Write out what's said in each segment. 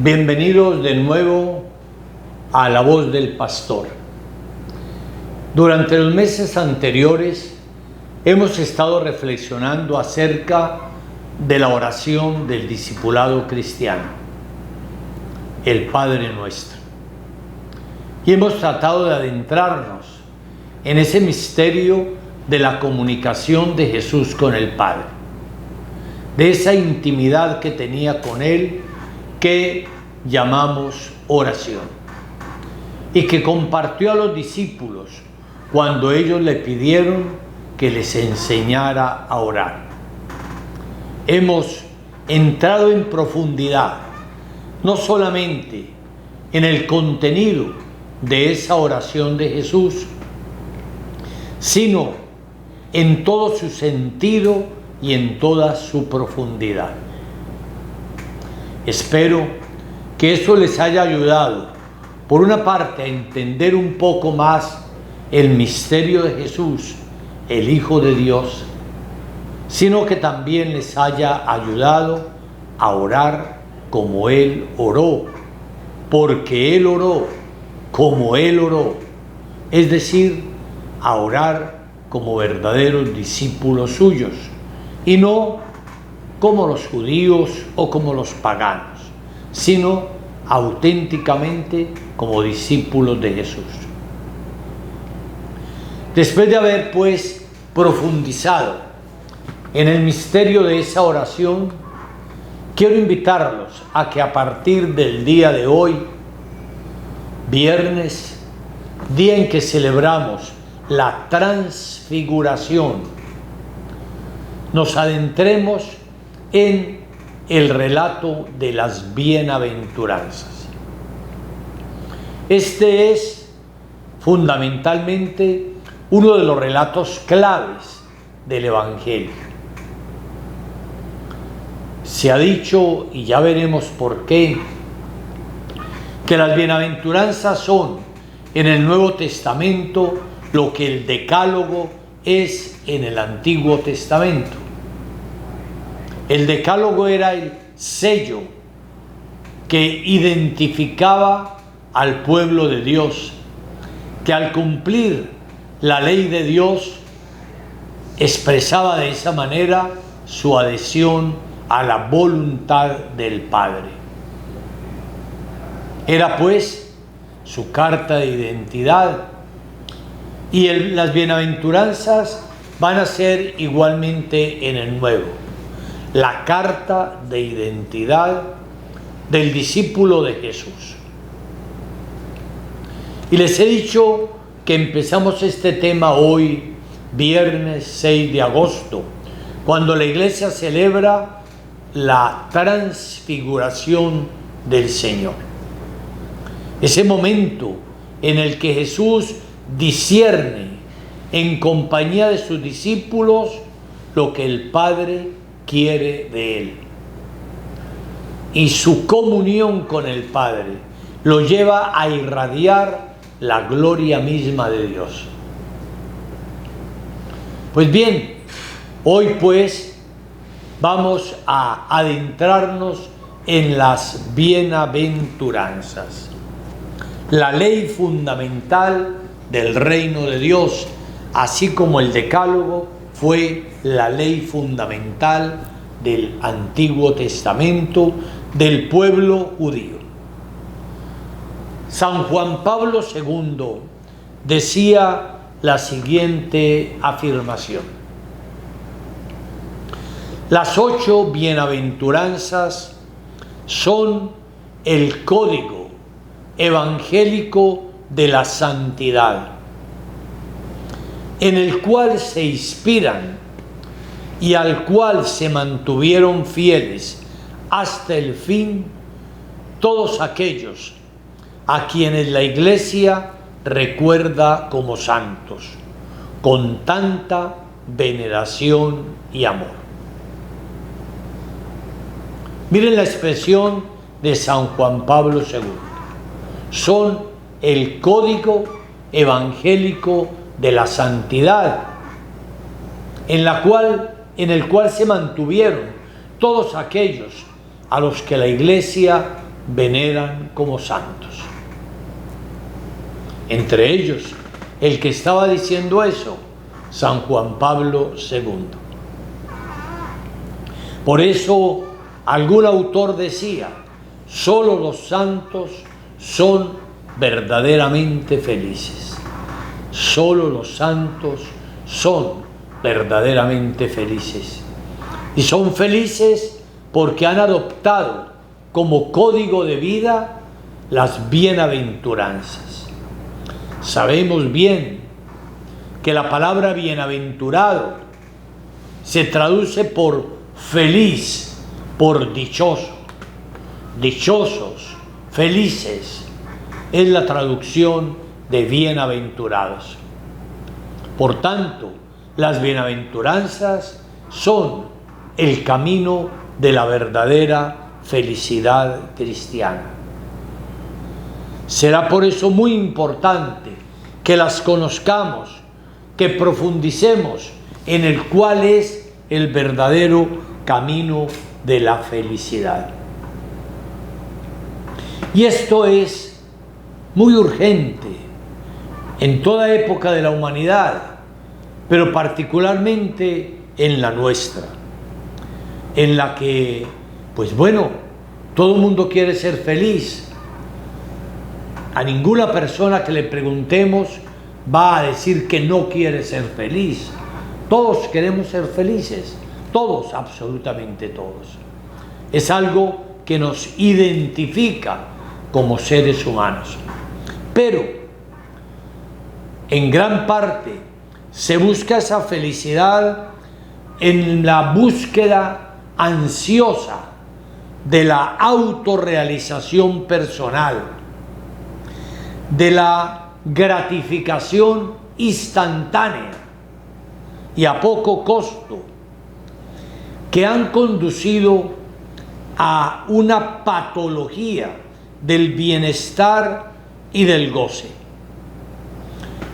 Bienvenidos de nuevo a La Voz del Pastor. Durante los meses anteriores hemos estado reflexionando acerca de la oración del discipulado cristiano, el Padre Nuestro. Y hemos tratado de adentrarnos en ese misterio de la comunicación de Jesús con el Padre, de esa intimidad que tenía con Él, que llamamos oración, y que compartió a los discípulos cuando ellos le pidieron que les enseñara a orar. Hemos entrado en profundidad, no solamente en el contenido de esa oración de Jesús, sino en todo su sentido y en toda su profundidad. Espero que eso les haya ayudado, por una parte, a entender un poco más el misterio de Jesús, el Hijo de Dios, sino que también les haya ayudado a orar como Él oró, porque Él oró como Él oró, es decir, a orar como verdaderos discípulos suyos, y no como los judíos o como los paganos, sino auténticamente como discípulos de Jesús. Después de haber pues profundizado en el misterio de esa oración, quiero invitarlos a que a partir del día de hoy, viernes, día en que celebramos la transfiguración, nos adentremos en el relato de las bienaventuranzas. Este es fundamentalmente uno de los relatos claves del Evangelio. Se ha dicho, y ya veremos por qué, que las bienaventuranzas son en el Nuevo Testamento lo que el Decálogo es en el Antiguo Testamento. El Decálogo era el sello que identificaba al pueblo de Dios, que al cumplir la ley de Dios expresaba de esa manera su adhesión a la voluntad del Padre. Era pues su carta de identidad, y las bienaventuranzas van a ser igualmente en el Nuevo la carta de identidad del discípulo de Jesús. Y les he dicho que empezamos este tema hoy, viernes 6 de agosto, cuando la Iglesia celebra la transfiguración del Señor. Ese momento en el que Jesús discierne en compañía de sus discípulos lo que el Padre quiere de Él. Y su comunión con el Padre lo lleva a irradiar la gloria misma de Dios. Pues bien, hoy pues vamos a adentrarnos en las bienaventuranzas, la ley fundamental del reino de Dios, así como el Decálogo fue la ley fundamental del Antiguo Testamento del pueblo judío. San Juan Pablo II decía la siguiente afirmación: las 8 bienaventuranzas son el código evangélico de la santidad, en el cual se inspiran y al cual se mantuvieron fieles hasta el fin todos aquellos a quienes la Iglesia recuerda como santos, con tanta veneración y amor. Miren la expresión de San Juan Pablo II. Son el código evangélico de la santidad, en el cual se mantuvieron todos aquellos a los que la Iglesia veneran como santos. Entre ellos, el que estaba diciendo eso, San Juan Pablo II. Por eso, algún autor decía, solo los santos son verdaderamente felices. Solo los santos son verdaderamente felices. Y son felices porque han adoptado como código de vida las bienaventuranzas. Sabemos bien que la palabra bienaventurado se traduce por feliz, por dichoso. Dichosos, felices, es la traducción de bienaventurados. Por tanto, las bienaventuranzas son el camino de la verdadera felicidad cristiana. Será por eso muy importante que las conozcamos, que profundicemos en el cuál es el verdadero camino de la felicidad. Y esto es muy urgente en toda época de la humanidad, pero particularmente en la nuestra, en la que, pues bueno, todo el mundo quiere ser feliz. A ninguna persona que le preguntemos va a decir que no quiere ser feliz. Todos queremos ser felices, todos, absolutamente todos. Es algo que nos identifica como seres humanos. Pero, en gran parte, se busca esa felicidad en la búsqueda ansiosa de la autorrealización personal, de la gratificación instantánea y a poco costo, que han conducido a una patología del bienestar y del goce,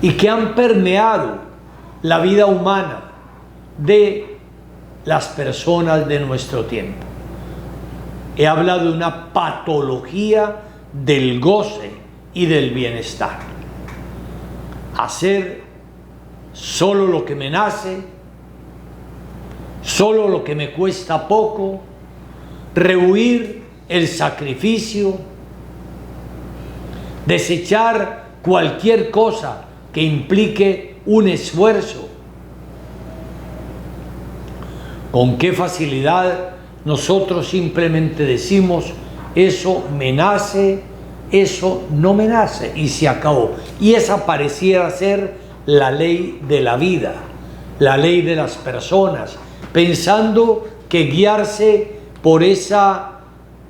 y que han permeado la vida humana de las personas de nuestro tiempo. He hablado de una patología del goce y del bienestar. Hacer solo lo que me nace, solo lo que me cuesta poco, rehuir el sacrificio, desechar cualquier cosa que implique un esfuerzo. Con qué facilidad nosotros simplemente decimos, eso me nace, eso no me nace, y se acabó. Y esa pareciera ser la ley de la vida, la ley de las personas, pensando que guiarse por esa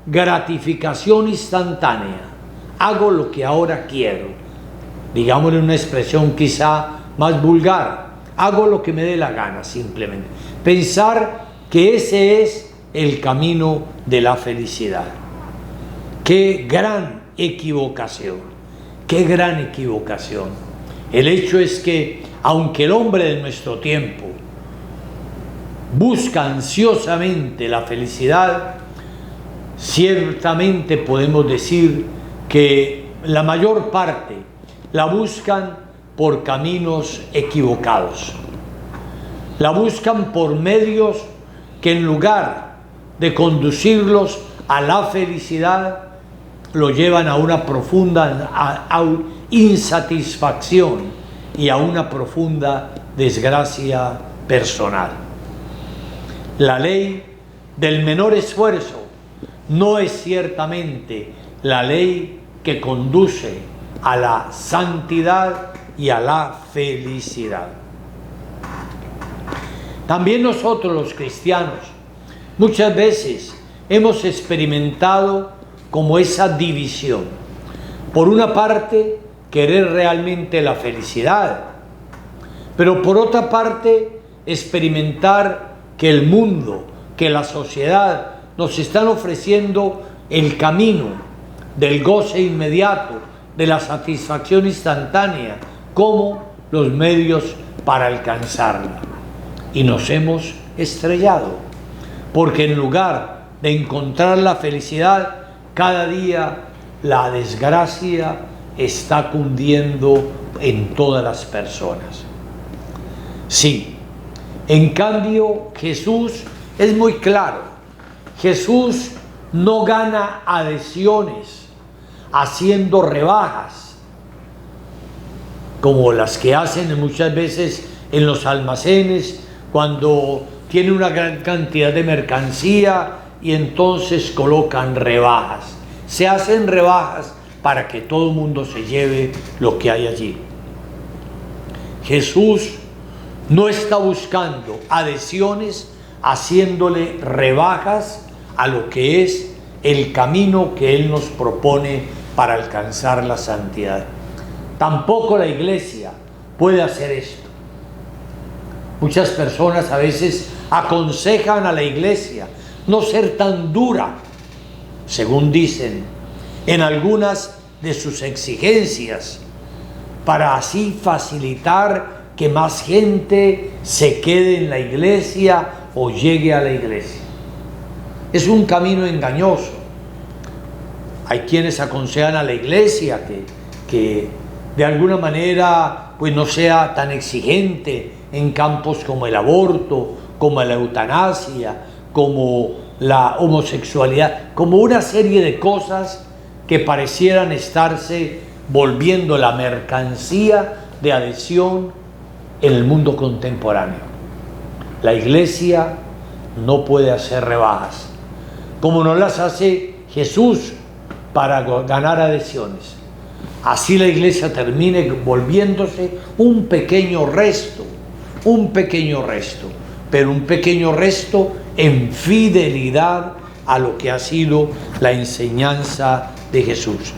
gratificación instantánea, hago lo que ahora quiero, digámosle una expresión quizá más vulgar, hago lo que me dé la gana simplemente. Pensar que ese es el camino de la felicidad. ¡Qué gran equivocación! ¡Qué gran equivocación! El hecho es que, aunque el hombre de nuestro tiempo busca ansiosamente la felicidad, ciertamente podemos decir que la mayor parte la buscan por caminos equivocados. La buscan por medios que, en lugar de conducirlos a la felicidad, lo llevan a una profunda insatisfacción y a una profunda desgracia personal. La ley del menor esfuerzo no es ciertamente la ley que conduce a la santidad y a la felicidad. También nosotros los cristianos muchas veces hemos experimentado como esa división. Por una parte, querer realmente la felicidad, pero por otra parte, experimentar que el mundo, que la sociedad nos están ofreciendo el camino del goce inmediato, de la satisfacción instantánea, como los medios para alcanzarla. Y nos hemos estrellado, porque en lugar de encontrar la felicidad, cada día la desgracia está cundiendo en todas las personas. Sí, en cambio Jesús es muy claro. Jesús no gana adhesiones haciendo rebajas como las que hacen muchas veces en los almacenes cuando tiene una gran cantidad de mercancía y entonces colocan rebajas. Se hacen rebajas para que todo el mundo se lleve lo que hay allí. Jesús no está buscando adhesiones haciéndole rebajas a lo que es el camino que Él nos propone para alcanzar la santidad. Tampoco la iglesia puede hacer esto. Muchas personas a veces aconsejan a la iglesia no ser tan dura, según dicen, en algunas de sus exigencias, para así facilitar que más gente se quede en la iglesia o llegue a la iglesia. Es un camino engañoso. Hay quienes aconsejan a la iglesia que de alguna manera pues no sea tan exigente en campos como el aborto, como la eutanasia, como la homosexualidad, como una serie de cosas que parecieran estarse volviendo la mercancía de adhesión en el mundo contemporáneo. La iglesia no puede hacer rebajas, como no las hace Jesús para ganar adhesiones. Así la iglesia termine volviéndose un pequeño resto, pero un pequeño resto en fidelidad a lo que ha sido la enseñanza de Jesús.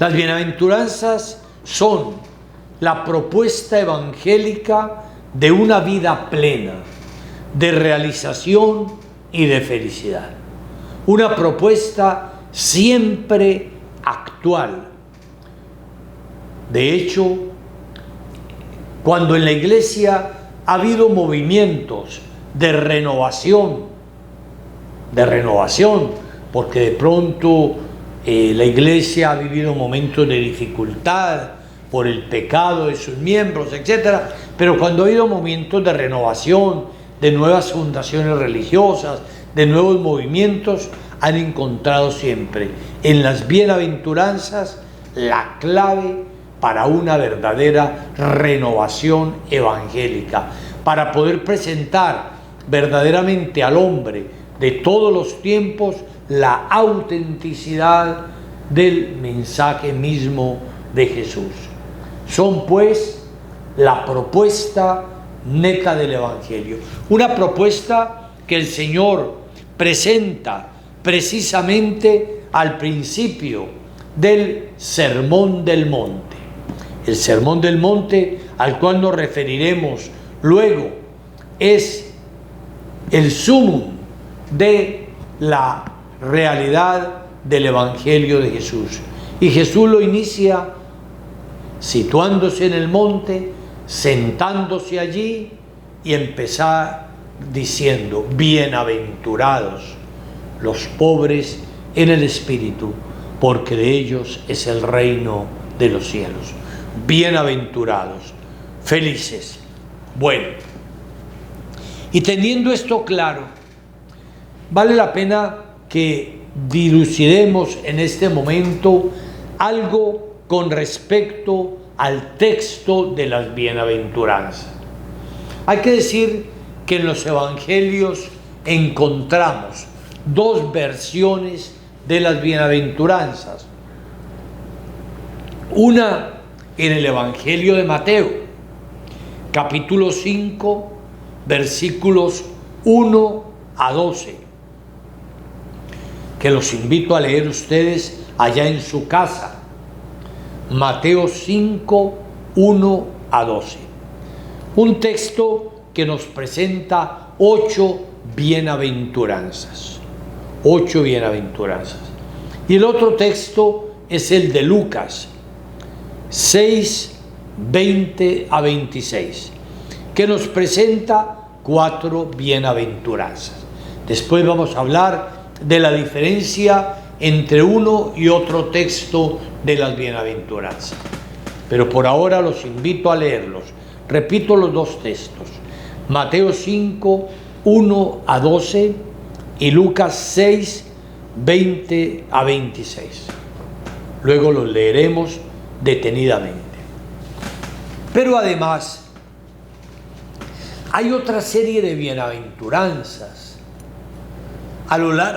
Las bienaventuranzas son la propuesta evangélica de una vida plena, de realización y de felicidad. Una propuesta siempre actual. De hecho, cuando en la iglesia ha habido movimientos de renovación, porque de pronto la iglesia ha vivido momentos de dificultad por el pecado de sus miembros, etc. Pero cuando ha habido momentos de renovación, de nuevas fundaciones religiosas, de nuevos movimientos, han encontrado siempre en las bienaventuranzas la clave para una verdadera renovación evangélica, para poder presentar verdaderamente al hombre de todos los tiempos la autenticidad del mensaje mismo de Jesús. Son pues la propuesta neta del Evangelio, una propuesta que el Señor presenta precisamente al principio del Sermón del Monte. El Sermón del Monte, al cual nos referiremos luego, es el sumum de la realidad del Evangelio de Jesús. Y Jesús lo inicia situándose en el monte, sentándose allí y empezar diciendo: bienaventurados los pobres en el espíritu, porque de ellos es el reino de los cielos. Bienaventurados, felices. Bueno, y teniendo esto claro, vale la pena que dilucidemos en este momento algo con respecto al texto de las bienaventuranzas. Hay que decir que en los evangelios encontramos dos versiones de las bienaventuranzas. Una en el Evangelio de Mateo, capítulo 5, versículos 1 a 12, que los invito a leer ustedes allá en su casa. Mateo 5, 1 a 12. Un texto que nos presenta 8 bienaventuranzas. 8 bienaventuranzas. Y el otro texto es el de Lucas 6, 20 a 26, que nos presenta 4 bienaventuranzas. Después vamos a hablar de la diferencia entre uno y otro texto de las bienaventuranzas. Pero por ahora los invito a leerlos. Repito los dos textos: Mateo 5, 1 a 12 y Lucas 6, 20 a 26. Luego los leeremos detenidamente. Pero además hay otra serie de bienaventuranzas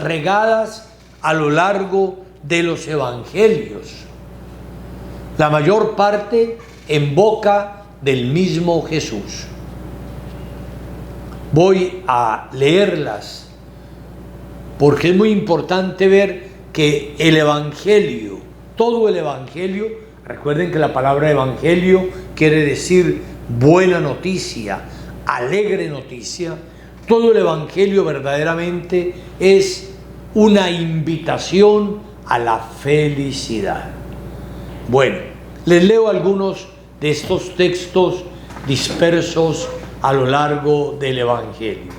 regadas a lo largo de los evangelios, la mayor parte en boca del mismo Jesús. Voy a leerlas porque es muy importante ver que el evangelio, todo el evangelio, recuerden que la palabra evangelio quiere decir buena noticia, alegre noticia. Todo el evangelio verdaderamente es una invitación a la felicidad. Bueno, les leo algunos de estos textos dispersos a lo largo del evangelio.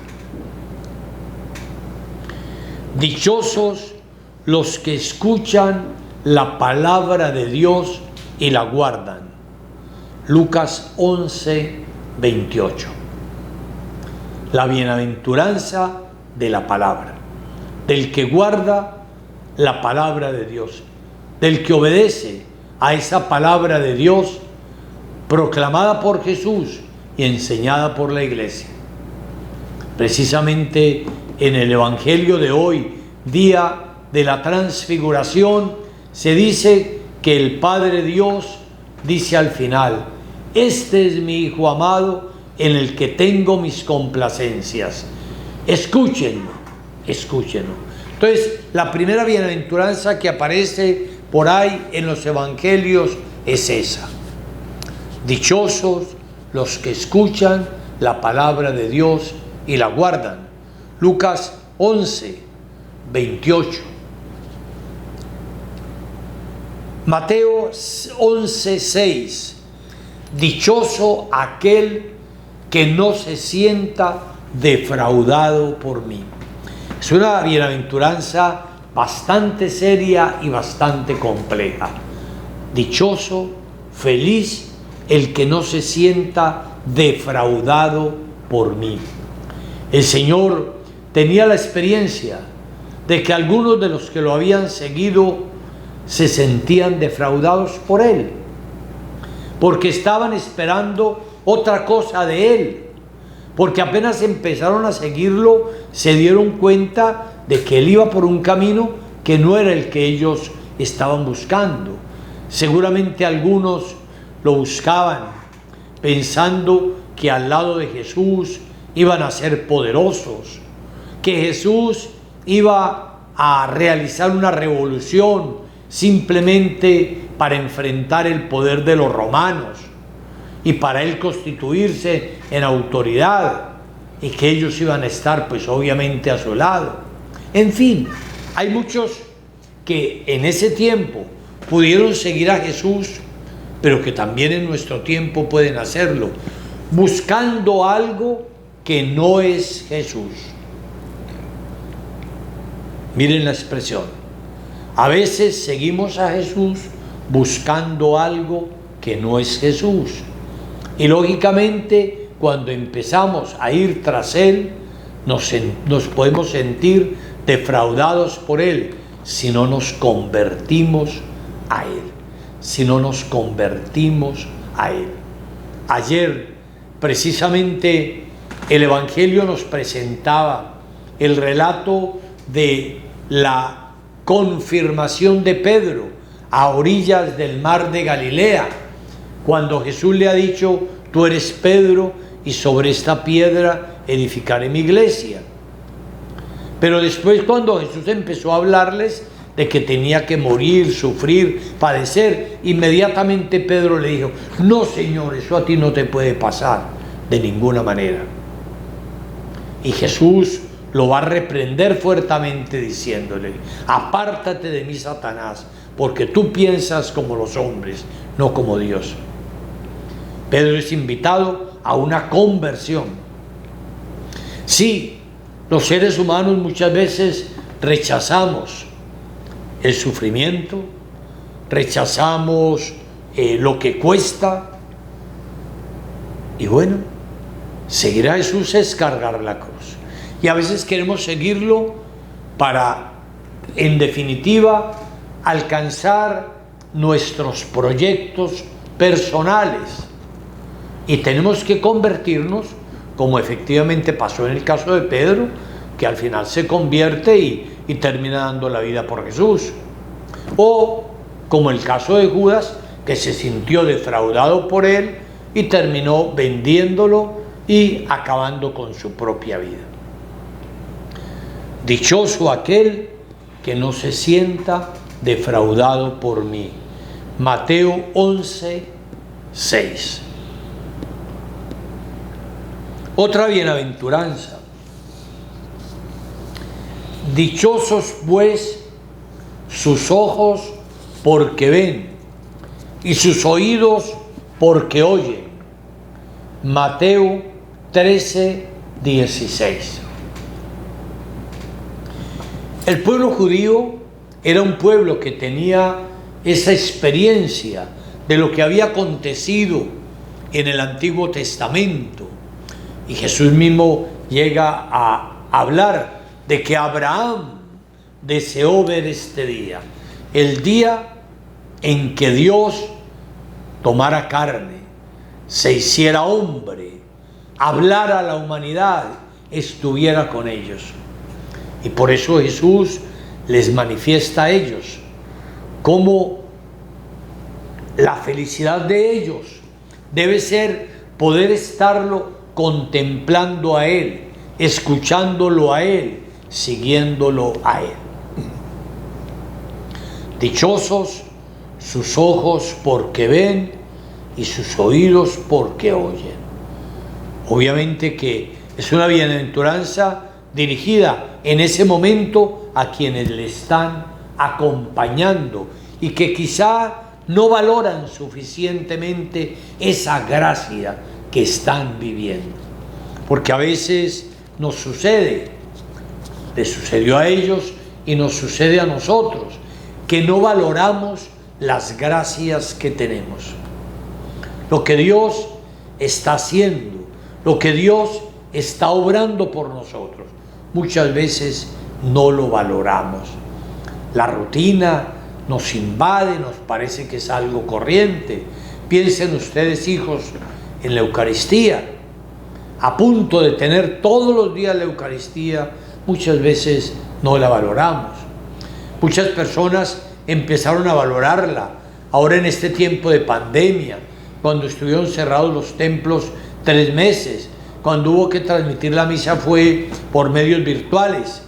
Dichosos los que escuchan la palabra de Dios y la guardan. Lucas 11, 28. La bienaventuranza de la palabra, del que guarda la palabra de Dios, del que obedece a esa palabra de Dios proclamada por Jesús y enseñada por la iglesia. Precisamente en el evangelio de hoy, día de la transfiguración, se dice que el Padre Dios dice al final: este es mi Hijo amado, en el que tengo mis complacencias. Escúchenlo, escúchenlo. Entonces, la primera bienaventuranza que aparece por ahí en los evangelios es esa: dichosos los que escuchan la palabra de Dios y la guardan. Lucas 11, 28. Mateo 11, 6. Dichoso aquel que no se sienta defraudado por mí. Es una bienaventuranza bastante seria y bastante compleja. Dichoso, feliz el que no se sienta defraudado por mí. El Señor tenía la experiencia de que algunos de los que lo habían seguido se sentían defraudados por Él, porque estaban esperando otra cosa de Él, porque apenas empezaron a seguirlo se dieron cuenta de que Él iba por un camino que no era el que ellos estaban buscando. Seguramente algunos lo buscaban pensando que al lado de Jesús iban a ser poderosos, que Jesús iba a realizar una revolución simplemente para enfrentar el poder de los romanos y para él constituirse en autoridad, y que ellos iban a estar pues obviamente a su lado. En fin, hay muchos que en ese tiempo pudieron seguir a Jesús, pero que también en nuestro tiempo pueden hacerlo, buscando algo que no es Jesús. Miren la expresión: a veces seguimos a Jesús buscando algo que no es Jesús. Y lógicamente, cuando empezamos a ir tras Él, nos podemos sentir defraudados por Él si no nos convertimos a Él. Si no nos convertimos a Él. Ayer, precisamente, el Evangelio nos presentaba el relato de la confirmación de Pedro a orillas del mar de Galilea, cuando Jesús le ha dicho: tú eres Pedro, y sobre esta piedra edificaré mi iglesia. Pero después, cuando Jesús empezó a hablarles de que tenía que morir, sufrir, padecer, inmediatamente Pedro le dijo: no, Señor, eso a ti no te puede pasar de ninguna manera. Y Jesús lo va a reprender fuertemente diciéndole: apártate de mí, Satanás, porque tú piensas como los hombres, no como Dios. Pedro es invitado a una conversión. Sí, los seres humanos muchas veces rechazamos el sufrimiento, rechazamos lo que cuesta, y bueno, seguir a Jesús es cargar la cruz. Y a veces queremos seguirlo para, en definitiva, alcanzar nuestros proyectos personales. Y tenemos que convertirnos, como efectivamente pasó en el caso de Pedro, que al final se convierte y termina dando la vida por Jesús. O como el caso de Judas, que se sintió defraudado por él y terminó vendiéndolo y acabando con su propia vida. Dichoso aquel que no se sienta defraudado por mí. Mateo 11:6. Otra bienaventuranza. Dichosos pues sus ojos porque ven y sus oídos porque oyen. Mateo 13:16. El pueblo judío era un pueblo que tenía esa experiencia de lo que había acontecido en el Antiguo Testamento. Y Jesús mismo llega a hablar de que Abraham deseó ver este día, el día en que Dios tomara carne, se hiciera hombre, hablara a la humanidad, estuviera con ellos. Y por eso Jesús les manifiesta a ellos cómo la felicidad de ellos debe ser poder estarlo contemplando a Él, escuchándolo a Él, siguiéndolo a Él. Dichosos sus ojos porque ven y sus oídos porque oyen. Obviamente que es una bienaventuranza dirigida en ese momento a quienes le están acompañando y que quizá no valoran suficientemente esa gracia que están viviendo. Porque a veces nos sucede, les sucedió a ellos y nos sucede a nosotros, que no valoramos las gracias que tenemos. Lo que Dios está haciendo, lo que Dios está obrando por nosotros, muchas veces no lo valoramos. La rutina nos invade, nos parece que es algo corriente. Piensen ustedes, hijos, en la Eucaristía. A punto de tener todos los días la Eucaristía, muchas veces no la valoramos. Muchas personas empezaron a valorarla ahora en este tiempo de pandemia, cuando estuvieron cerrados los templos 3 meses, cuando hubo que transmitir la misa fue por medios virtuales,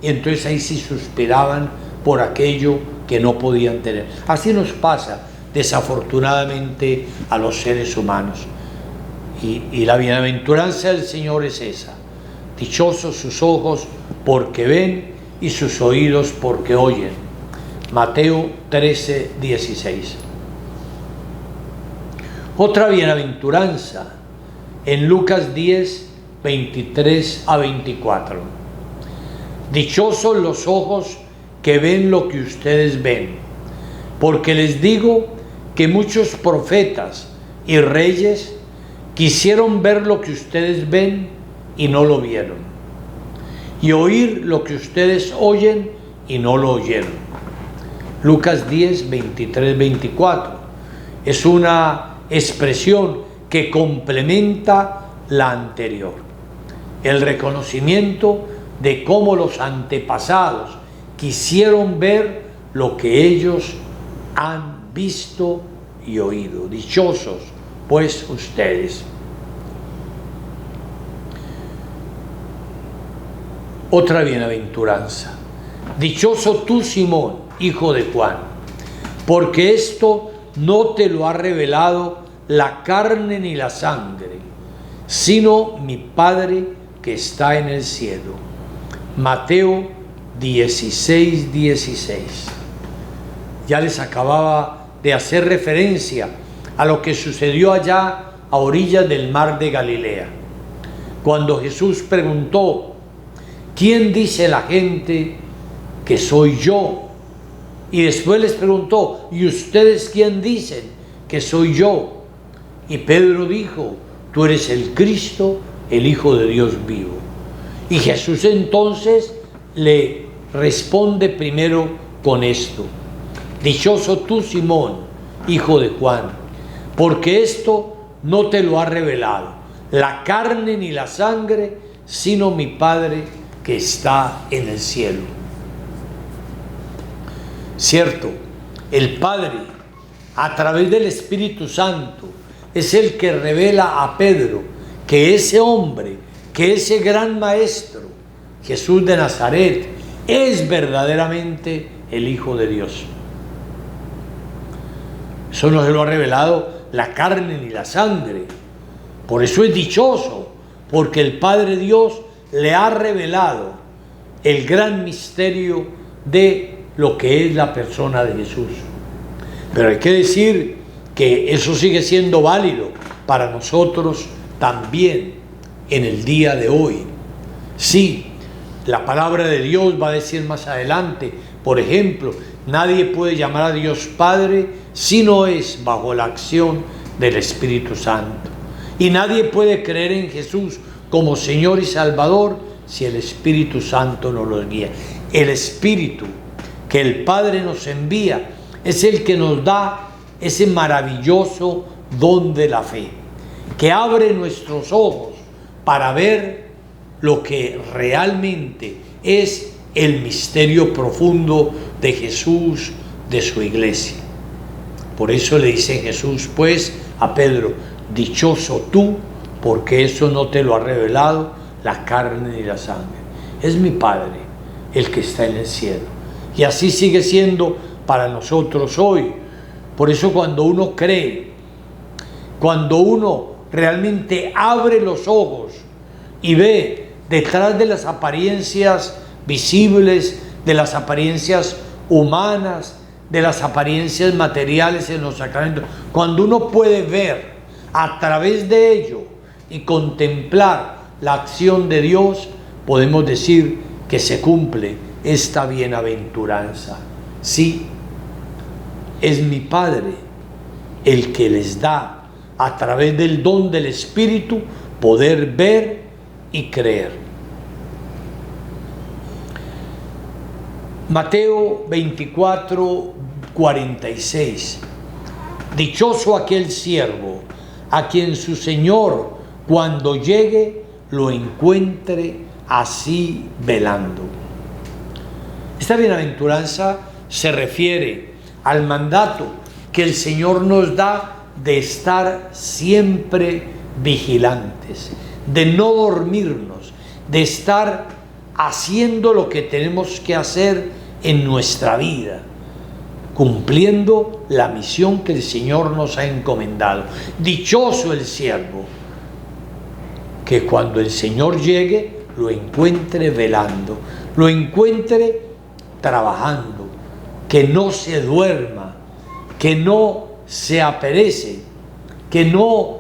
y entonces ahí sí suspiraban por aquello que no podían tener. Así nos pasa desafortunadamente a los seres humanos, y la bienaventuranza del Señor es esa: dichosos sus ojos porque ven y sus oídos porque oyen. Mateo 13:16. Otra bienaventuranza en Lucas 10:23-24. Dichosos los ojos que ven lo que ustedes ven, porque les digo que muchos profetas y reyes quisieron ver lo que ustedes ven y no lo vieron, y oír lo que ustedes oyen y no lo oyeron. Lucas 10:23-24 es una expresión que complementa la anterior. El reconocimiento de cómo los antepasados quisieron ver lo que ellos han visto y oído. Dichosos pues ustedes. Otra bienaventuranza. Dichoso tú, Simón, hijo de Juan, porque esto no te lo ha revelado la carne ni la sangre, sino mi Padre que está en el cielo. Mateo 16:16. Ya les acababa de hacer referencia a lo que sucedió allá a orillas del mar de Galilea, cuando Jesús preguntó: ¿quién dice la gente que soy yo. Y después les preguntó, ¿y ustedes quién dicen que soy yo? Y Pedro dijo, tú eres el Cristo, el Hijo de Dios vivo. Y Jesús entonces le responde primero con esto: dichoso tú, Simón, hijo de Juan, porque esto no te lo ha revelado la carne ni la sangre, sino mi Padre que está en el cielo. Cierto, el Padre, a través del Espíritu Santo, es el que revela a Pedro que ese hombre, que ese gran maestro, Jesús de Nazaret, es verdaderamente el Hijo de Dios. Eso no se lo ha revelado la carne ni la sangre. Por eso es dichoso, porque el Padre Dios le ha revelado el gran misterio de lo que es la persona de Jesús. Pero hay que decir que eso sigue siendo válido para nosotros también en el día de hoy. Sí, la palabra de Dios va a decir más adelante, por ejemplo, nadie puede llamar a Dios Padre si no es bajo la acción del Espíritu Santo. Y nadie puede creer en Jesús como Señor y Salvador si el Espíritu Santo no los guía. El Espíritu que el Padre nos envía es el que nos da ese maravilloso don de la fe, que abre nuestros ojos para ver lo que realmente es el misterio profundo de Jesús, de su iglesia. Por eso le dice Jesús pues a Pedro, dichoso tú, porque eso no te lo ha revelado la carne ni la sangre. Es mi Padre el que está en el cielo. Y así sigue siendo para nosotros hoy. Por eso cuando uno cree, cuando uno realmente abre los ojos y ve detrás de las apariencias visibles, de las apariencias humanas, de las apariencias materiales en los sacramentos, cuando uno puede ver a través de ello y contemplar la acción de Dios, podemos decir que se cumple esta bienaventuranza. Sí, es mi Padre el que les da a través del don del Espíritu poder ver y creer. Mateo 24, 46. Dichoso aquel siervo a quien su Señor cuando llegue lo encuentre así velando. Esta bienaventuranza se refiere al mandato que el Señor nos da de estar siempre vigilantes, de no dormirnos, de estar haciendo lo que tenemos que hacer en nuestra vida, cumpliendo la misión que el Señor nos ha encomendado. Dichoso el siervo que cuando el Señor llegue lo encuentre velando, lo encuentre trabajando, que no se duerma, que no se aperece, que no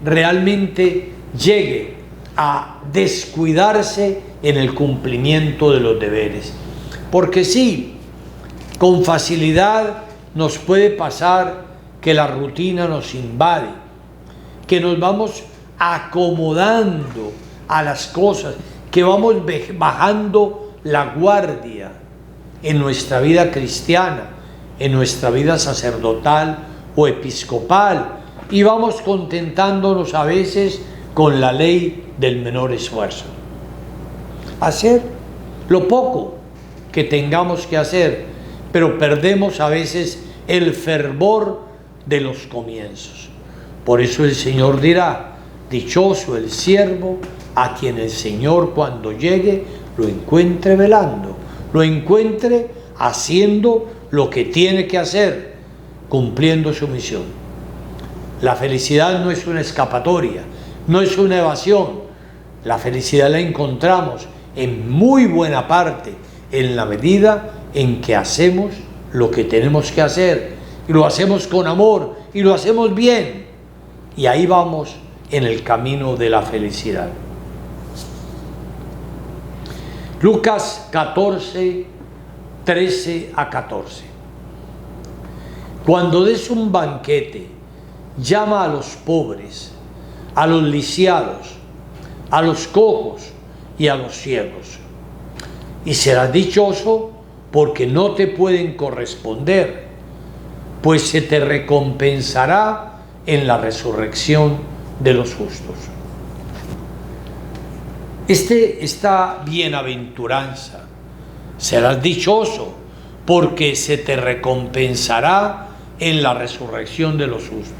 realmente llegue a descuidarse en el cumplimiento de los deberes. Porque sí, con facilidad nos puede pasar que la rutina nos invade, que nos vamos acomodando a las cosas, que vamos bajando la guardia en nuestra vida cristiana, en nuestra vida sacerdotal o episcopal, y vamos contentándonos a veces con la ley del menor esfuerzo. Hacer lo poco que tengamos que hacer, pero perdemos a veces el fervor de los comienzos. Por eso el Señor dirá, dichoso el siervo a quien el Señor cuando llegue lo encuentre velando, lo encuentre haciendo lo que tiene que hacer, cumpliendo su misión. La felicidad no es una escapatoria, no es una evasión. La felicidad la encontramos en muy buena parte en la medida en que hacemos lo que tenemos que hacer, y lo hacemos con amor, y lo hacemos bien, y ahí vamos en el camino de la felicidad. Lucas 14, 13 a 14. Cuando des un banquete, llama a los pobres, a los lisiados, a los cojos y a los ciegos. Y serás dichoso porque no te pueden corresponder, pues se te recompensará en la resurrección de los justos. Esta bienaventuranza, serás dichoso porque se te recompensará en la resurrección de los justos.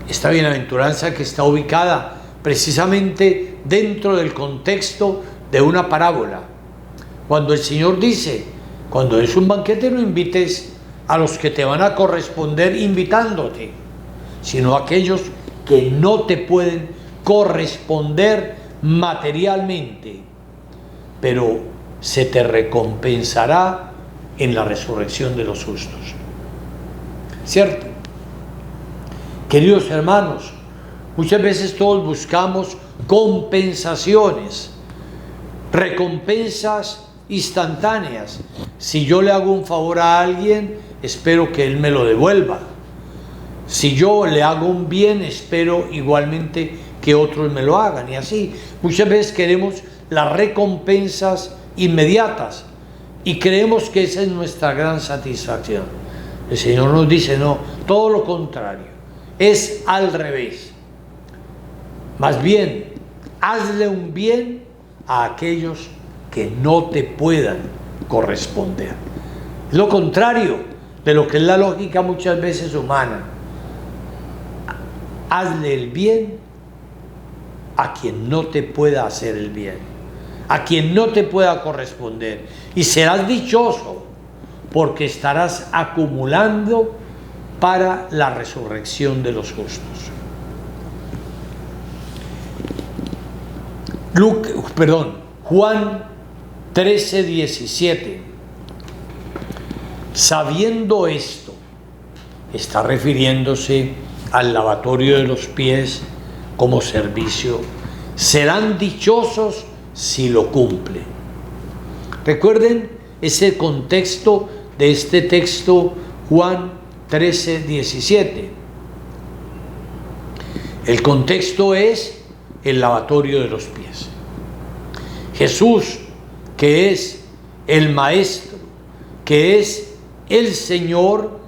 Esta bienaventuranza que está ubicada precisamente dentro del contexto de una parábola. Cuando el Señor dice, cuando es un banquete no invites a los que te van a corresponder invitándote, sino a aquellos que no te pueden corresponder materialmente, pero se te recompensará en la resurrección de los justos. ¿Cierto? Queridos hermanos, muchas veces todos buscamos compensaciones, recompensas instantáneas. Si yo le hago un favor a alguien, espero que él me lo devuelva. Si yo le hago un bien, espero igualmente que otros me lo hagan. Y así, muchas veces queremos las recompensas inmediatas y creemos que esa es nuestra gran satisfacción. El Señor nos dice, no, todo lo contrario, es al revés. Más bien, hazle un bien a aquellos que no te puedan corresponder. Es lo contrario de lo que es la lógica muchas veces humana. Hazle el bien a quien no te pueda hacer el bien, a quien no te pueda corresponder, y serás dichoso porque estarás acumulando para la resurrección de los justos. Juan 13:17. Sabiendo esto, está refiriéndose al lavatorio de los pies como servicio, serán dichosos si lo cumplen. Recuerden ese contexto de este texto, Juan 13:17. El contexto es el lavatorio de los pies. Jesús, que es el Maestro, que es el Señor,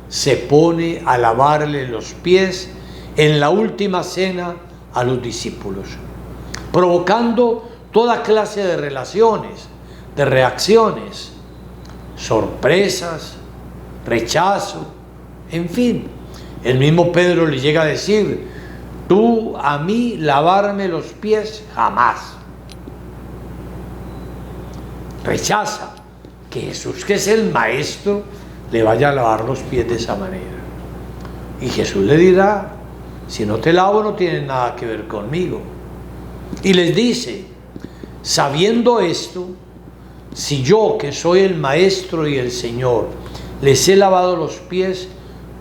se pone a lavarle los pies en la última cena a los discípulos, provocando toda clase de relaciones, de reacciones, sorpresas, rechazo, en fin. El mismo Pedro le llega a decir, tú a mí lavarme los pies jamás. Rechaza que Jesús, que es el Maestro, le vaya a lavar los pies de esa manera. Y Jesús le dirá, si no te lavo no tienes nada que ver conmigo. Y les dice, sabiendo esto, si yo, que soy el Maestro y el Señor, les he lavado los pies,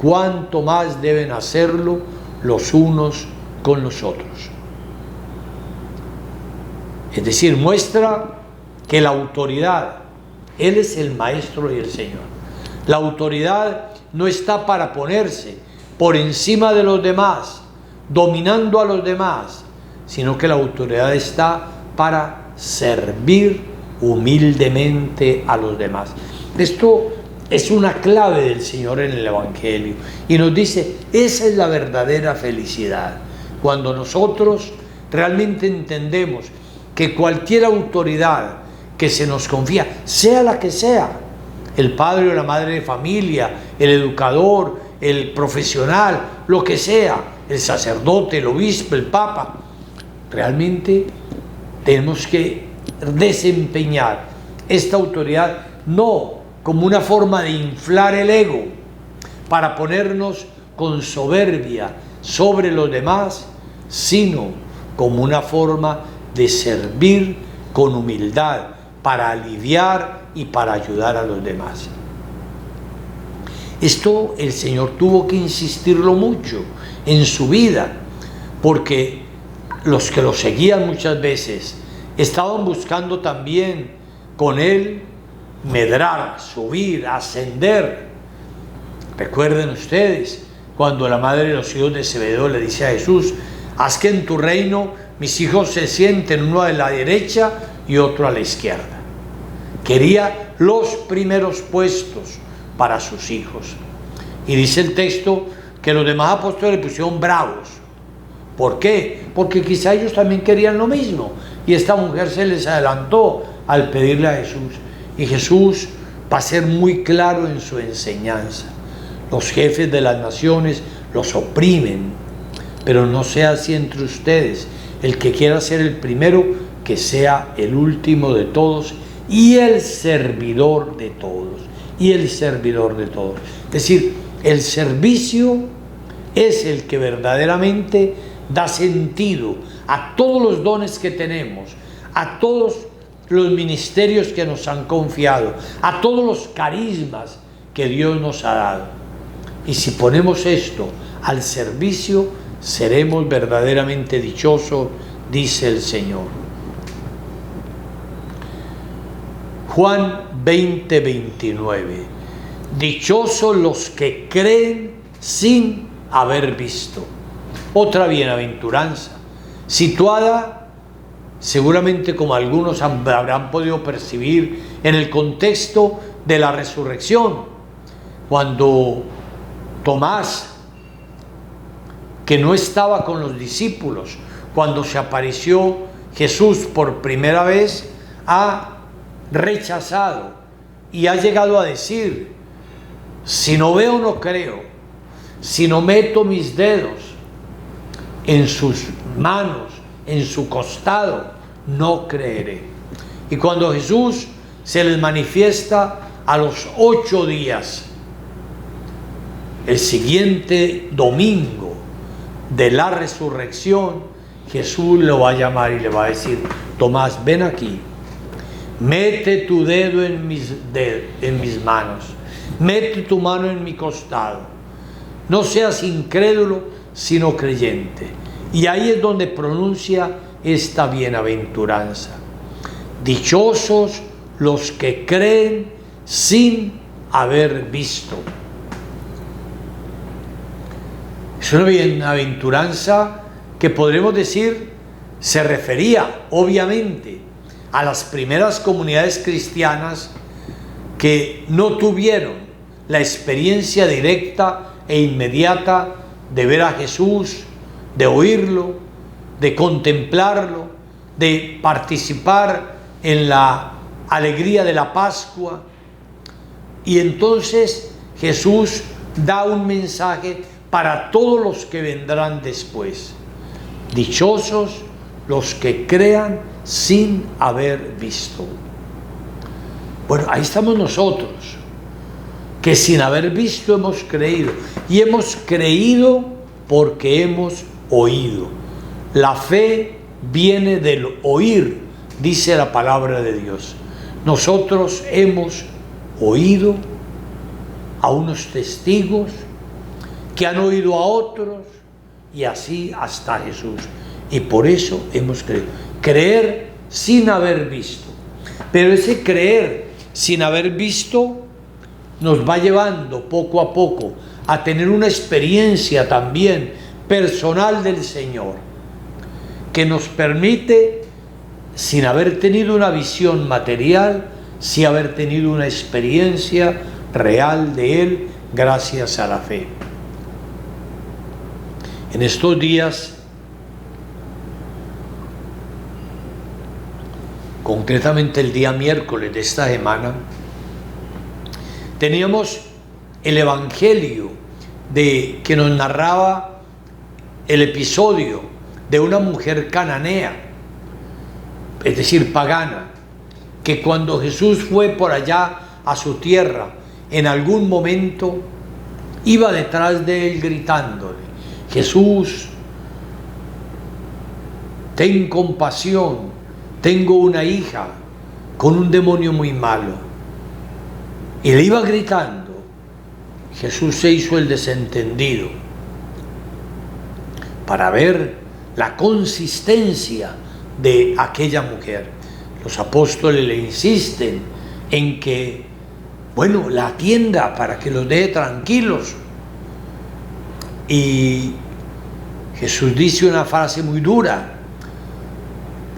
cuánto más deben hacerlo los unos con los otros. Es decir, muestra que la autoridad, Él es el Maestro y el Señor. La autoridad no está para ponerse por encima de los demás, dominando a los demás, sino que la autoridad está para servir humildemente a los demás. Esto es una clave del Señor en el Evangelio y nos dice, esa es la verdadera felicidad, cuando nosotros realmente entendemos que cualquier autoridad que se nos confía, sea la que sea, el padre o la madre de familia, el educador, el profesional, lo que sea, el sacerdote, el obispo, el papa, realmente tenemos que desempeñar esta autoridad no como una forma de inflar el ego para ponernos con soberbia sobre los demás, sino como una forma de servir con humildad para aliviar y para ayudar a los demás. Esto el Señor tuvo que insistirlo mucho en su vida, porque los que lo seguían muchas veces estaban buscando también con Él medrar, subir, ascender. Recuerden ustedes cuando la madre de los hijos de Zebedeo le dice a Jesús: haz que en tu reino mis hijos se sienten, uno a la derecha y otro a la izquierda. Quería los primeros puestos para sus hijos. Y dice el texto que los demás apóstoles le pusieron bravos. ¿Por qué? Porque quizá ellos también querían lo mismo. Y esta mujer se les adelantó al pedirle a Jesús. Y Jesús va a ser muy claro en su enseñanza. Los jefes de las naciones los oprimen, pero no sea así entre ustedes. El que quiera ser el primero, que sea el último de todos y el servidor de todos. Y el servidor de todos. Es decir, el servicio es el que verdaderamente da sentido a todos los dones que tenemos, a todos los ministerios que nos han confiado, a todos los carismas que Dios nos ha dado. Y si ponemos esto al servicio, seremos verdaderamente dichosos, dice el Señor. Juan 20:29. Dichosos los que creen sin haber visto. Otra bienaventuranza, situada seguramente, como algunos habrán podido percibir, en el contexto de la resurrección, cuando Tomás, que no estaba con los discípulos cuando se apareció Jesús por primera vez, ha rechazado y ha llegado a decir: si no veo no creo, si no meto mis dedos en sus manos, en su costado, no creeré. Y cuando Jesús se les manifiesta a los 8 días, el siguiente domingo de la resurrección, Jesús lo va a llamar y le va a decir: Tomás, ven aquí, mete tu dedo en mis manos, mete tu mano en mi costado, no seas incrédulo sino creyente. Y ahí es donde pronuncia esta bienaventuranza: dichosos los que creen sin haber visto. Es una bienaventuranza que podremos decir se refería obviamente a las primeras comunidades cristianas que no tuvieron la experiencia directa e inmediata de ver a Jesús, de oírlo, de contemplarlo, de participar en la alegría de la Pascua. Y entonces Jesús da un mensaje para todos los que vendrán después: dichosos los que crean sin haber visto. Bueno, ahí estamos nosotros, que sin haber visto hemos creído, y hemos creído porque hemos oído. La fe viene del oír, dice la palabra de Dios. Nosotros hemos oído a unos testigos que han oído a otros, y así hasta Jesús. Y por eso hemos creído. Creer sin haber visto. Pero ese creer sin haber visto nos va llevando poco a poco a tener una experiencia también personal del Señor, que nos permite, sin haber tenido una visión material, sí haber tenido una experiencia real de Él gracias a la fe. En estos días, concretamente el día miércoles de esta semana, teníamos el evangelio que nos narraba el episodio de una mujer cananea, es decir, pagana, que cuando Jesús fue por allá a su tierra, en algún momento iba detrás de él gritándole: Jesús, ten compasión, tengo una hija con un demonio muy malo. Y le iba gritando. Jesús se hizo el desentendido para ver la consistencia de aquella mujer. Los apóstoles le insisten en que, bueno, la atienda para que los deje tranquilos. Y Jesús dice una frase muy dura: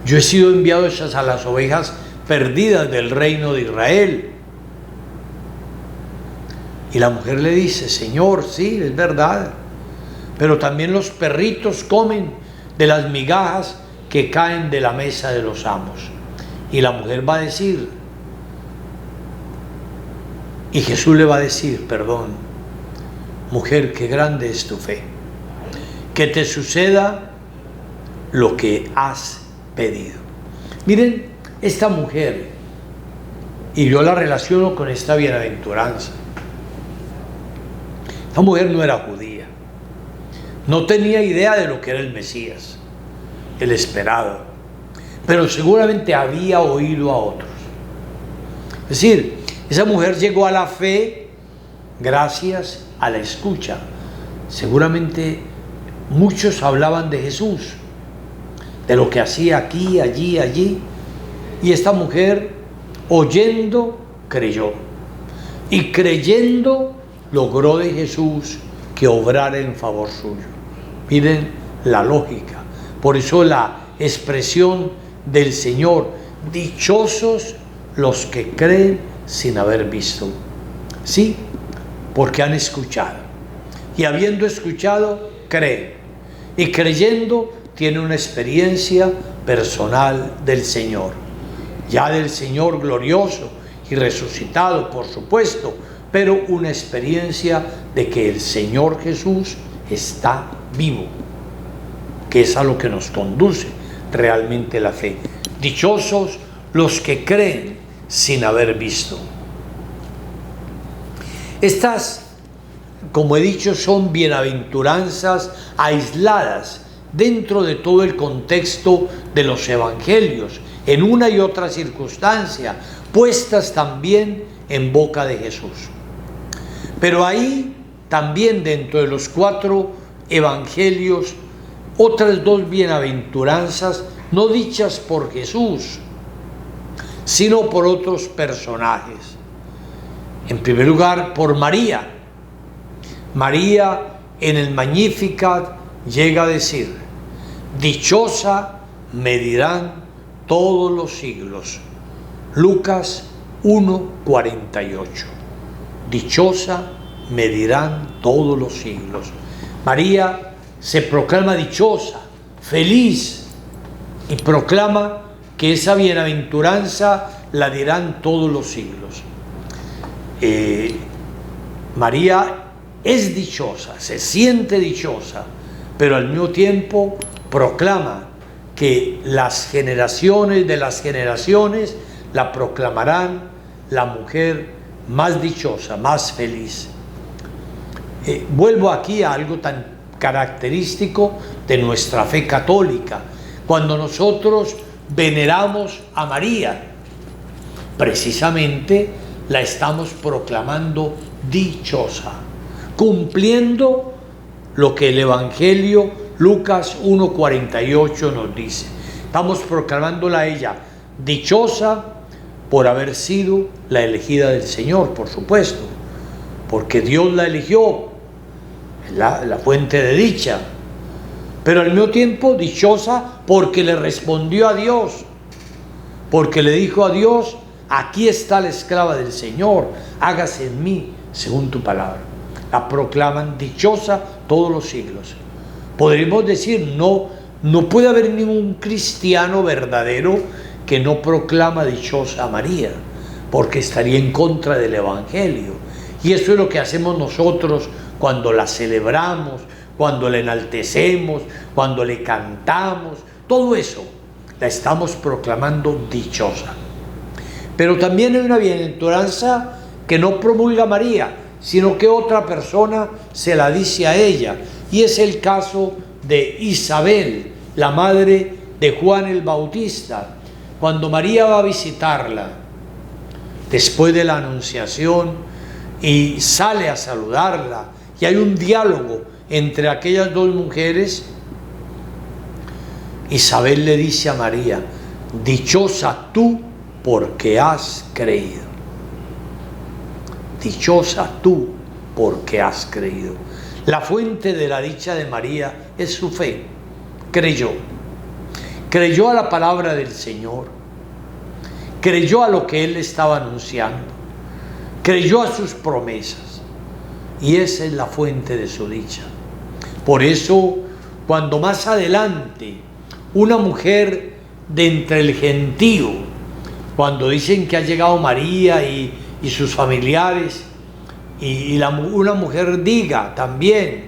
yo he sido enviado a las ovejas perdidas del reino de Israel. Y la mujer le dice: Señor, sí, es verdad, pero también los perritos comen de las migajas que caen de la mesa de los amos. Y la mujer va a decir, y Jesús le va a decir, perdón, mujer, qué grande es tu fe, que te suceda lo que has pedido. Miren, esta mujer, y yo la relaciono con esta bienaventuranza. Esta mujer no era judía, no tenía idea de lo que era el Mesías, el esperado, pero seguramente había oído a otros. Es decir, esa mujer llegó a la fe gracias a la escucha. Seguramente muchos hablaban de Jesús, de lo que hacía aquí, allí, allí, y esta mujer, oyendo, creyó, y creyendo logró de Jesús que obrara en favor suyo. Miren la lógica. Por eso la expresión del Señor: dichosos los que creen sin haber visto. Sí, porque han escuchado, y habiendo escuchado, creen, y creyendo tiene una experiencia personal del Señor, ya del Señor glorioso y resucitado, por supuesto, pero una experiencia de que el Señor Jesús está vivo, que es a lo que nos conduce realmente la fe. Dichosos los que creen sin haber visto. Estas, como he dicho, son bienaventuranzas aisladas dentro de todo el contexto de los evangelios, en una y otra circunstancia, puestas también en boca de Jesús. Pero ahí también, dentro de los 4 evangelios, otras 2 bienaventuranzas no dichas por Jesús, sino por otros personajes. En primer lugar, por María. María, en el Magnificat, llega a decir: dichosa me dirán todos los siglos. Lucas 1:48. Dichosa me dirán todos los siglos. María se proclama dichosa, feliz, y proclama que esa bienaventuranza la dirán todos los siglos. María es dichosa, se siente dichosa, pero al mismo tiempo proclama que las generaciones de las generaciones la proclamarán la mujer más dichosa, más feliz. Vuelvo aquí a algo tan característico de nuestra fe católica. Cuando nosotros veneramos a María, precisamente la estamos proclamando dichosa, cumpliendo lo que el Evangelio Lucas 1:48 nos dice. Estamos proclamándola a ella dichosa por haber sido la elegida del Señor, por supuesto, porque Dios la eligió, la fuente de dicha, pero al mismo tiempo dichosa porque le respondió a Dios, porque le dijo a Dios: aquí está la esclava del Señor, hágase en mí según tu palabra. La proclaman dichosa todos los siglos. Podríamos decir, no puede haber ningún cristiano verdadero que no proclama dichosa a María, porque estaría en contra del Evangelio. Y eso es lo que hacemos nosotros cuando la celebramos, cuando la enaltecemos, cuando le cantamos. Todo eso la estamos proclamando dichosa. Pero también hay una bienaventuranza que no promulga María, sino que otra persona se la dice a ella, y es el caso de Isabel, la madre de Juan el Bautista. Cuando María va a visitarla después de la anunciación y sale a saludarla, y hay un diálogo entre aquellas 2 mujeres, Isabel le dice a María: dichosa tú porque has creído. Dichosa tú porque has creído. La fuente de la dicha de María es su fe. Creyó. Creyó a la palabra del Señor. Creyó a lo que Él estaba anunciando. Creyó a sus promesas. Y esa es la fuente de su dicha. Por eso, cuando más adelante una mujer de entre el gentío, cuando dicen que ha llegado María y sus familiares, una mujer diga también,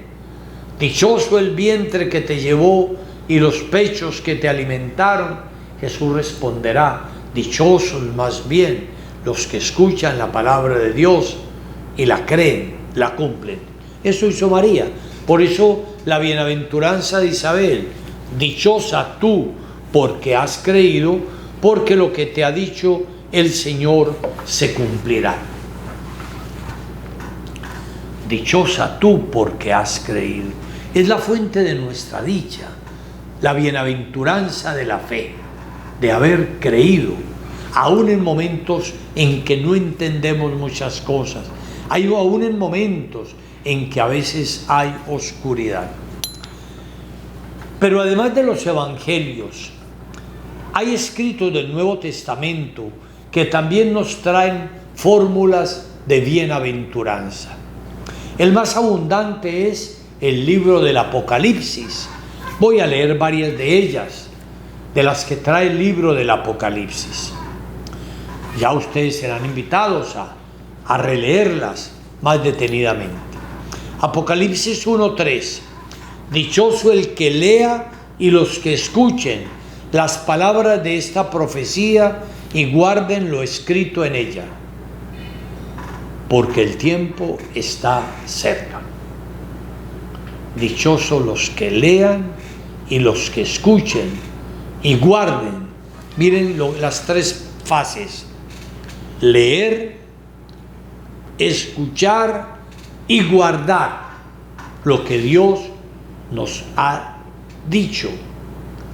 dichoso el vientre que te llevó y los pechos que te alimentaron, Jesús responderá, dichosos más bien los que escuchan la palabra de Dios y la creen, la cumplen. Eso hizo María. Por eso la bienaventuranza de Isabel, dichosa tú porque has creído, porque lo que te ha dicho el Señor se cumplirá. Dichosa tú porque has creído. Es la fuente de nuestra dicha, la bienaventuranza de la fe, de haber creído, aún en momentos en que no entendemos muchas cosas, aún en momentos en que a veces hay oscuridad. Pero además de los evangelios, hay escritos del Nuevo Testamento que también nos traen fórmulas de bienaventuranza. El más abundante es el libro del Apocalipsis. Voy a leer varias de ellas, de las que trae el libro del Apocalipsis. Ya ustedes serán invitados a releerlas más detenidamente. Apocalipsis 1:3. Dichoso el que lea y los que escuchen las palabras de esta profecía y guarden lo escrito en ella, porque el tiempo está cerca. Dichosos los que lean y los que escuchen y guarden. Miren las tres fases: leer, escuchar y guardar lo que Dios nos ha dicho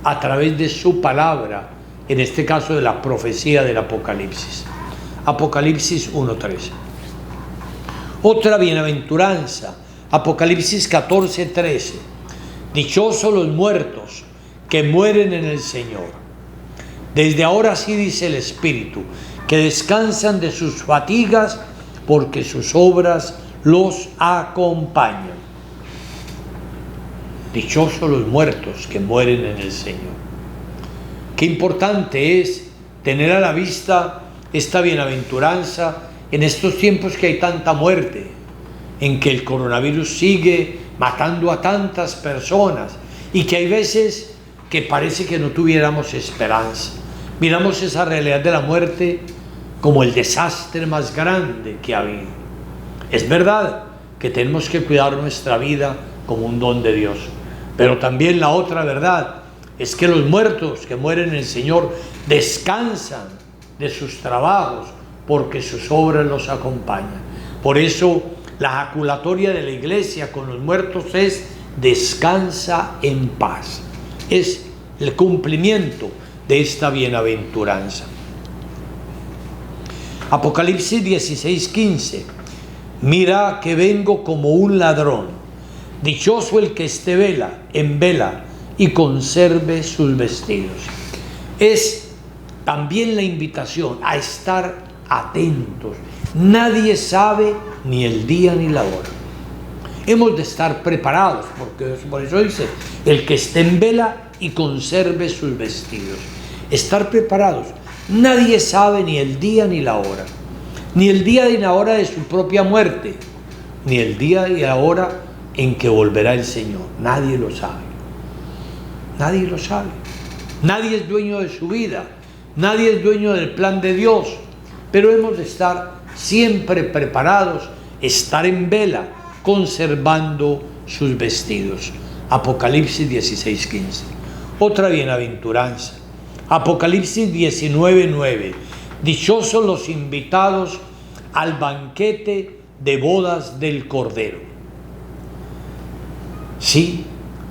a través de su palabra, en este caso de la profecía del Apocalipsis. Apocalipsis 1:3. Otra bienaventuranza, Apocalipsis 14:13. Dichosos los muertos que mueren en el Señor. Desde ahora sí dice el Espíritu, que descansan de sus fatigas, porque sus obras los acompañan. Dichosos los muertos que mueren en el Señor. Qué importante es tener a la vista esta bienaventuranza en estos tiempos que hay tanta muerte, en que el coronavirus sigue matando a tantas personas y que hay veces que parece que no tuviéramos esperanza. Miramos esa realidad de la muerte como el desastre más grande que ha habido. Es verdad que tenemos que cuidar nuestra vida como un don de Dios, pero también la otra verdad es que los muertos que mueren en el Señor descansan de sus trabajos porque sus obras los acompañan. Por eso la jaculatoria de la iglesia con los muertos es descansa en paz. Es el cumplimiento de esta bienaventuranza. Apocalipsis 16:15. Mira que vengo como un ladrón. Dichoso el que esté en vela y conserve sus vestidos. Es también la invitación a estar atentos. Nadie sabe ni el día ni la hora. Hemos de estar preparados, porque por eso dice, el que esté en vela y conserve sus vestidos. Estar preparados. Nadie sabe ni el día ni la hora. Ni el día ni la hora de su propia muerte, ni el día y la hora en que volverá el Señor. Nadie lo sabe. Nadie lo sabe. Nadie es dueño de su vida. Nadie es dueño del plan de Dios. Pero hemos de estar siempre preparados, estar en vela, conservando sus vestidos. Apocalipsis 16:15. Otra bienaventuranza. Apocalipsis 19:9. Dichosos los invitados al banquete de bodas del Cordero. Sí,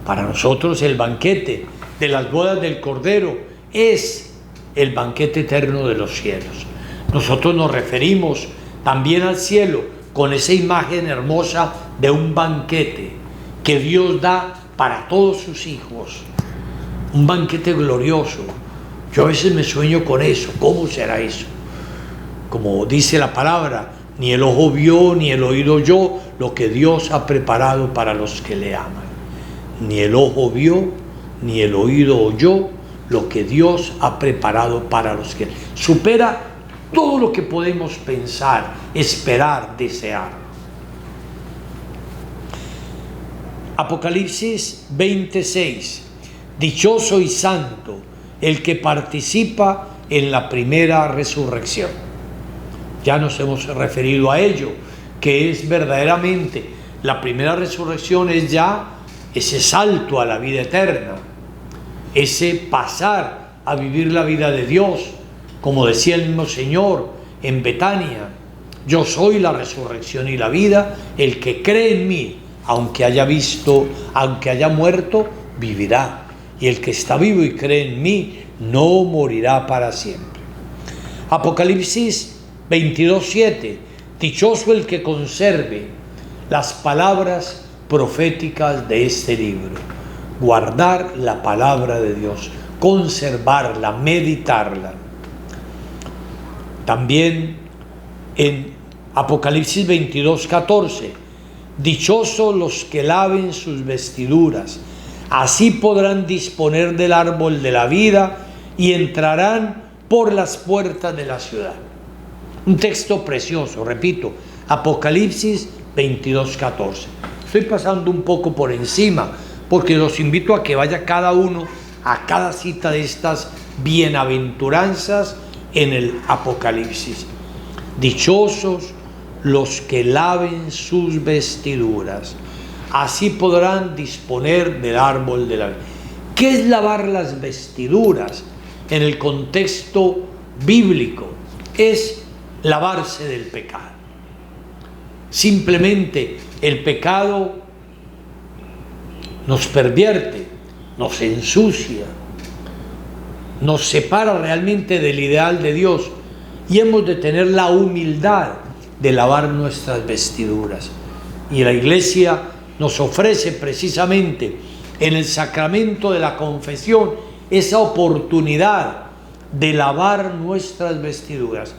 para nosotros el banquete de las bodas del Cordero es el banquete eterno de los cielos. Nosotros nos referimos también al cielo, con esa imagen hermosa de un banquete que Dios da para todos sus hijos. Un banquete glorioso. Yo a veces me sueño con eso. ¿Cómo será eso? Como dice la palabra, ni el ojo vio, ni el oído oyó lo que Dios ha preparado para los que le aman. Ni el ojo vio, ni el oído oyó lo que Dios ha preparado para los que... Supera todo lo que podemos pensar, esperar, desear. Apocalipsis 26. Dichoso y santo el que participa en la primera resurrección. Ya nos hemos referido a ello, que es verdaderamente la primera resurrección, es ya ese salto a la vida eterna, ese pasar a vivir la vida de Dios, como decía el mismo Señor en Betania: yo soy la resurrección y la vida, el que cree en mí, aunque haya muerto, vivirá, y el que está vivo y cree en mí, no morirá para siempre. Apocalipsis 22:7. Dichoso el que conserve las palabras proféticas de este libro. Guardar la palabra de Dios, conservarla, meditarla. También en Apocalipsis 22:14. Dichosos los que laven sus vestiduras, así podrán disponer del árbol de la vida y entrarán por las puertas de la ciudad. Un texto precioso, repito, Apocalipsis 22:14. Estoy pasando un poco por encima porque los invito a que vaya cada uno a cada cita de estas bienaventuranzas en el Apocalipsis. Dichosos los que laven sus vestiduras, así podrán disponer del árbol de la vida. ¿Qué es lavar las vestiduras en el contexto bíblico? Es lavarse del pecado. Simplemente el pecado nos pervierte, nos ensucia, nos separa realmente del ideal de Dios, y hemos de tener la humildad de lavar nuestras vestiduras. Y la Iglesia nos ofrece precisamente en el sacramento de la confesión esa oportunidad de lavar nuestras vestiduras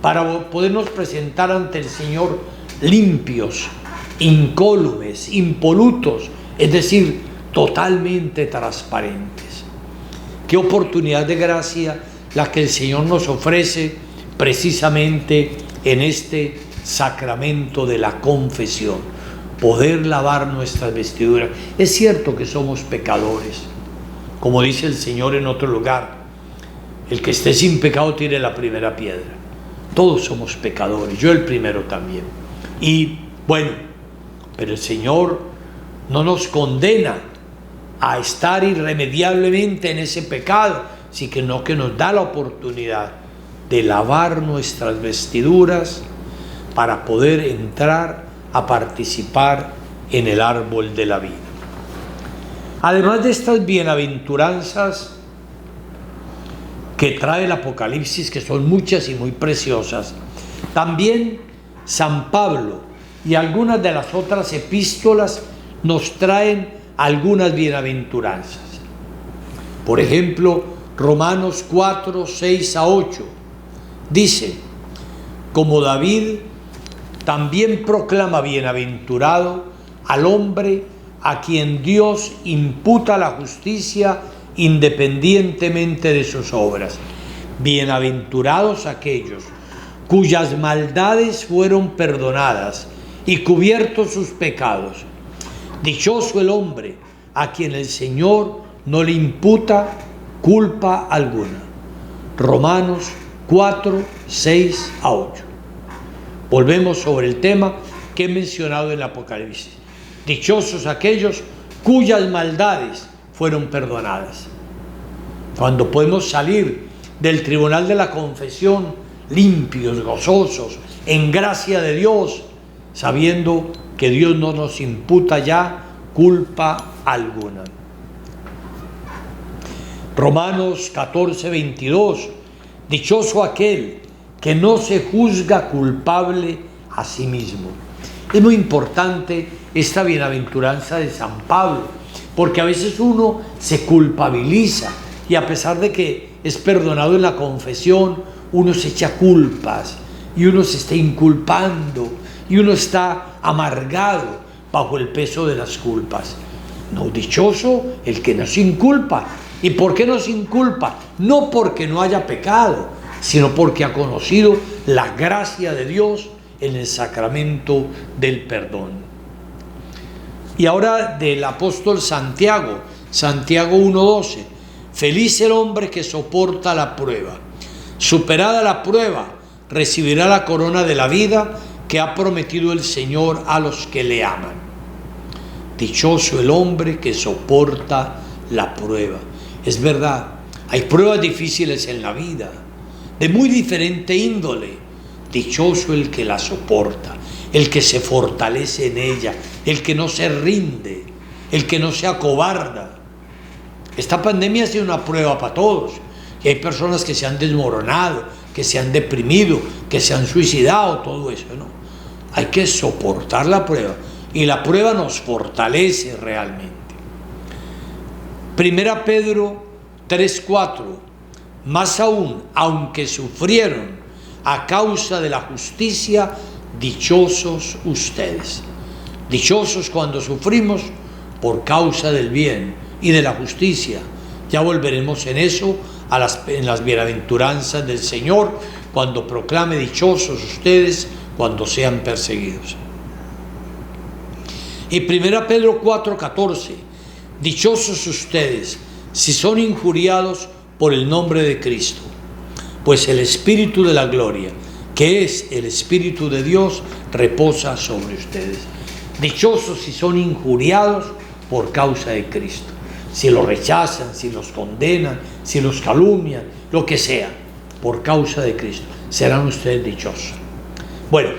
para podernos presentar ante el Señor limpios, incólumes, impolutos, es decir, totalmente transparentes. Qué oportunidad de gracia la que el Señor nos ofrece precisamente en este sacramento de la confesión, poder lavar nuestras vestiduras. Es cierto que somos pecadores, como dice el Señor en otro lugar: el que esté sin pecado tire la primera piedra. Todos somos pecadores, yo el primero también. Y bueno, pero el Señor no nos condena a estar irremediablemente en ese pecado, sino que nos da la oportunidad de lavar nuestras vestiduras para poder entrar a participar en el árbol de la vida. Además de estas bienaventuranzas que trae el Apocalipsis, que son muchas y muy preciosas, también San Pablo y algunas de las otras epístolas nos traen algunas bienaventuranzas. Por ejemplo, Romanos 4, 6 a 8 dice: como David también proclama bienaventurado al hombre a quien Dios imputa la justicia independientemente de sus obras. Bienaventurados aquellos cuyas maldades fueron perdonadas y cubiertos sus pecados. Dichoso el hombre a quien el Señor no le imputa culpa alguna. Romanos 4, 6 a 8. Volvemos sobre el tema que he mencionado en el Apocalipsis. Dichosos aquellos cuyas maldades fueron perdonadas. Cuando podemos salir del tribunal de la confesión limpios, gozosos, en gracia de Dios, sabiendo que Dios no nos imputa ya culpa alguna. Romanos 14, 22. Dichoso aquel que no se juzga culpable a sí mismo. Es muy importante esta bienaventuranza de San Pablo, porque a veces uno se culpabiliza y a pesar de que es perdonado en la confesión, uno se echa culpas y uno se está inculpando y uno está amargado bajo el peso de las culpas. No, dichoso el que no se inculpa. ¿Y por qué no se inculpa? No porque no haya pecado, sino porque ha conocido la gracia de Dios en el sacramento del perdón. Y ahora del apóstol Santiago, Santiago 1:12. Feliz el hombre que soporta la prueba. Superada la prueba, recibirá la corona de la vida que ha prometido el Señor a los que le aman. Dichoso el hombre que soporta la prueba. Es verdad, hay pruebas difíciles en la vida, de muy diferente índole. Dichoso el que la soporta, el que se fortalece en ella, el que no se rinde, el que no se acobarda. Esta pandemia ha sido una prueba para todos y hay personas que se han desmoronado, que se han deprimido, que se han suicidado, todo eso, ¿no? Hay que soportar la prueba y la prueba nos fortalece realmente. Primera Pedro 3:4. Más aún, aunque sufrieron a causa de la justicia, dichosos ustedes. Dichosos cuando sufrimos por causa del bien y de la justicia. Ya volveremos en eso en las bienaventuranzas del Señor, cuando proclame dichosos ustedes cuando sean perseguidos. Y 1 Pedro 4:14. Dichosos ustedes si son injuriados por el nombre de Cristo, pues el Espíritu de la gloria, que es el Espíritu de Dios, reposa sobre ustedes. Dichosos si son injuriados por causa de Cristo. Si los rechazan, si los condenan, si los calumnian, lo que sea, por causa de Cristo, serán ustedes dichosos. Bueno,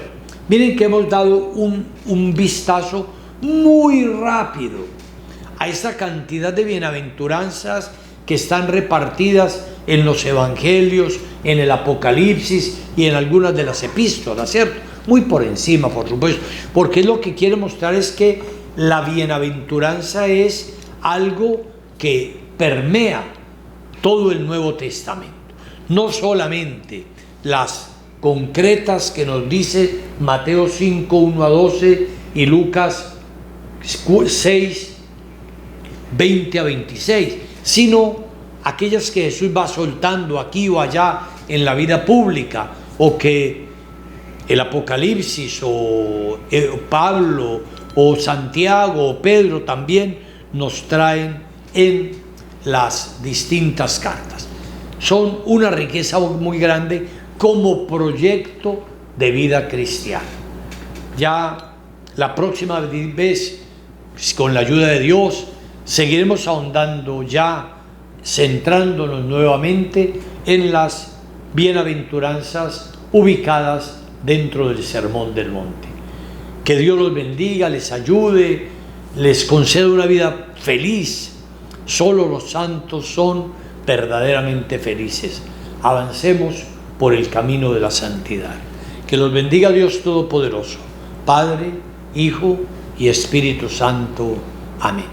miren que hemos dado un vistazo muy rápido a esa cantidad de bienaventuranzas que están repartidas en los evangelios, en el Apocalipsis y en algunas de las epístolas, ¿cierto? Muy por encima, por supuesto, porque lo que quiero mostrar es que la bienaventuranza es algo que permea todo el Nuevo Testamento, no solamente las concretas que nos dice Mateo 5, 1-12 y Lucas 6, 20-26, sino aquellas que Jesús va soltando aquí o allá en la vida pública, o que el Apocalipsis o Pablo o Santiago o Pedro también nos traen en las distintas cartas. Son una riqueza muy grande como proyecto de vida cristiana. Ya la próxima vez, con la ayuda de Dios, seguiremos ahondando, ya centrándonos nuevamente en las bienaventuranzas ubicadas dentro del Sermón del Monte. Que Dios los bendiga, les ayude, les conceda una vida feliz. Solo los santos son verdaderamente felices. Avancemos por el camino de la santidad. Que los bendiga Dios Todopoderoso, Padre, Hijo y Espíritu Santo. Amén.